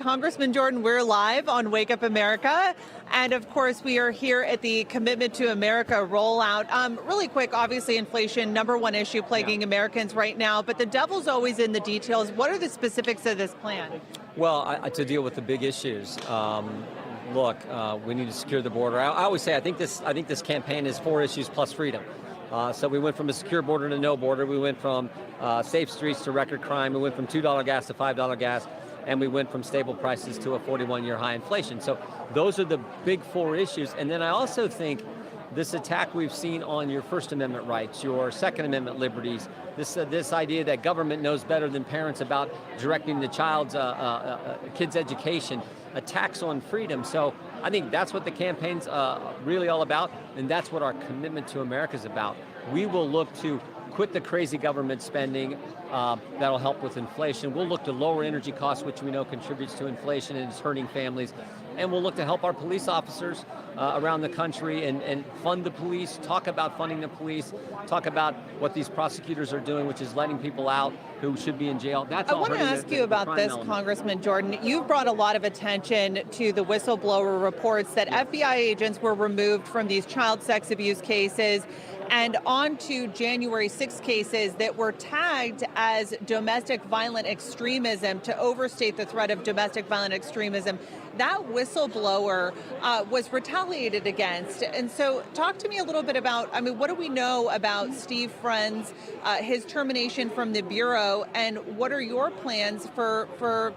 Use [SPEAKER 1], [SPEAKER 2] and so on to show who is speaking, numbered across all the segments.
[SPEAKER 1] Congressman Jordan, we're live on Wake Up America. And of course, we are here at the Commitment to America rollout. Really quick, obviously, inflation, #1 issue plaguing Americans right now. But the devil's always in the details. What are the specifics of this plan?
[SPEAKER 2] Well, to deal with the big issues. Look, we need to secure the border. I always say I think this campaign is 4 issues plus freedom. So we went from a secure border to no border. We went from safe streets to record crime. We went from $2 gas to $5 gas. And we went from stable prices to a 41-year high inflation. So those are the big 4 issues. And then I also think this attack we've seen on your First Amendment rights, your Second Amendment liberties, this idea that government knows better than parents about directing the child's kid's education, attacks on freedom. So I think that's what the campaign's really all about, and that's what our Commitment to America is about. We will look to quit the crazy government spending. That'll help with inflation. We'll look to lower energy costs, which we know contributes to inflation and is hurting families. And we'll look to help our police officers around the country and fund the police, talk about funding the police, talk about what these prosecutors are doing, which is letting people out who should be in jail. That's all.
[SPEAKER 1] I want to ask you about this, Congressman Jordan. You've brought a lot of attention to the whistleblower reports that FBI agents were removed from these child sex abuse cases and on to January 6 cases that were tagged as domestic violent extremism to overstate the threat of domestic violent extremism. That whistleblower was retaliated against. And so talk to me a little bit about, what do we know about Steve Friend's, his termination from the Bureau, and what are your plans for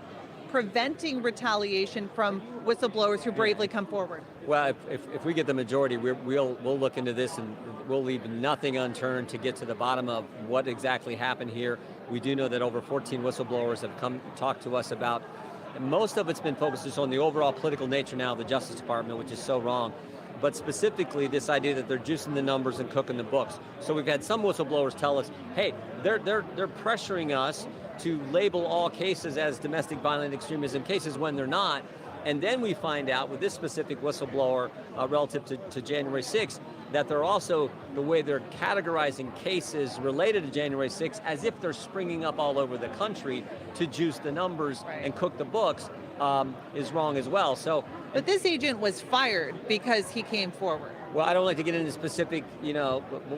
[SPEAKER 1] preventing retaliation from whistleblowers who bravely come forward?
[SPEAKER 2] Well, if we get the majority, we'll look into this and we'll leave nothing unturned to get to the bottom of what exactly happened here. We do know that over 14 whistleblowers have come talk to us about, and most of it's been focused just on the overall political nature now of the Justice Department, which is so wrong. But specifically this idea that they're juicing the numbers and cooking the books. So we've had some whistleblowers tell us, hey, they're pressuring us to label all cases as domestic violent extremism cases when they're not. And then we find out with this specific whistleblower relative to January 6th, that they're also, the way they're categorizing cases related to January 6th as if they're springing up all over the country to juice the numbers and cook the books is wrong as well. So,
[SPEAKER 1] but this agent was fired because he came forward.
[SPEAKER 2] Well, I don't like to get into specific,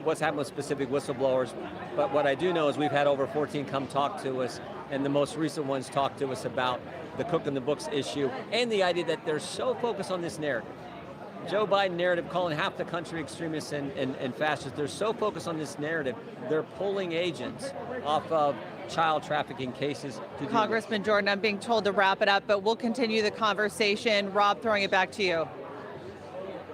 [SPEAKER 2] what's happened with specific whistleblowers, but what I do know is we've had over 14 come talk to us, and the most recent ones talk to us about the cook in the books issue and the idea that they're so focused on this narrative. Joe Biden narrative calling half the country extremists and fascists. They're so focused on this narrative, they're pulling agents off of child trafficking cases.
[SPEAKER 1] Congressman Jordan, I'm being told to wrap it up, but we'll continue the conversation. Rob, throwing it back to you.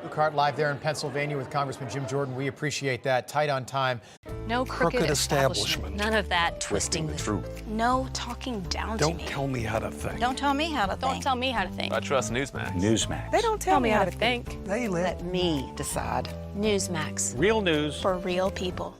[SPEAKER 3] Luke Hart live there in Pennsylvania with Congressman Jim Jordan. We appreciate that. Tight on time.
[SPEAKER 4] No crooked establishment.
[SPEAKER 5] None of that twisting the
[SPEAKER 4] truth.
[SPEAKER 5] No talking down to me.
[SPEAKER 4] Don't tell me how to think.
[SPEAKER 5] Don't tell me how to think.
[SPEAKER 6] Don't tell me how to think.
[SPEAKER 7] I trust Newsmax.
[SPEAKER 4] Newsmax.
[SPEAKER 6] They don't tell me how to think.
[SPEAKER 4] They let
[SPEAKER 6] me decide.
[SPEAKER 5] Newsmax.
[SPEAKER 4] Real news
[SPEAKER 5] for real people.